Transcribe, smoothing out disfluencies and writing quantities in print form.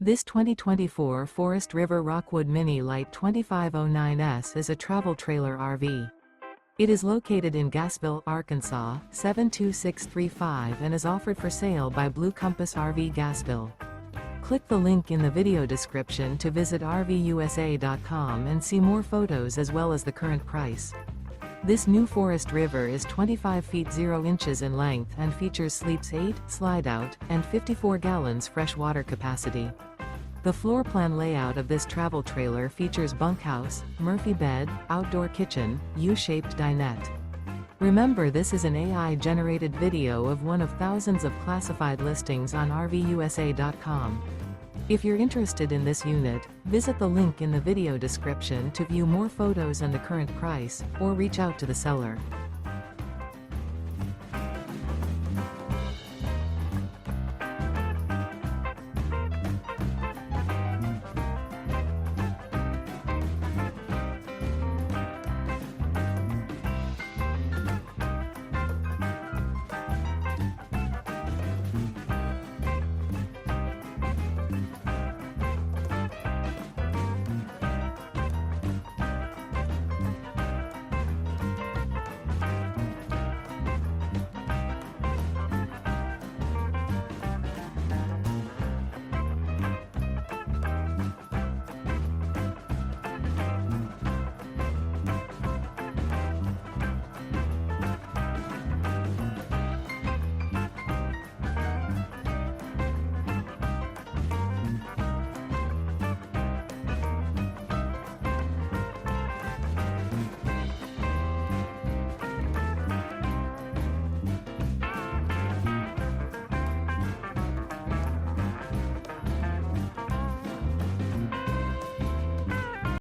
This 2024 Forest River Rockwood Mini Lite 2509S is a travel trailer RV. It is located in Gassville, Arkansas, 72635 and is offered for sale by Blue Compass RV Gassville. Click the link in the video description to visit RVUSA.com and see more photos as well as the current price. This new Forest River is 25 feet 0 inches in length and features sleeps 8, slide-out, and 54 gallons fresh water capacity. The floor plan layout of this travel trailer features bunkhouse, Murphy bed, outdoor kitchen, U-shaped dinette. Remember, this is an AI-generated video of one of thousands of classified listings on RVUSA.com. If you're interested in this unit, visit the link in the video description to view more photos and the current price, or reach out to the seller.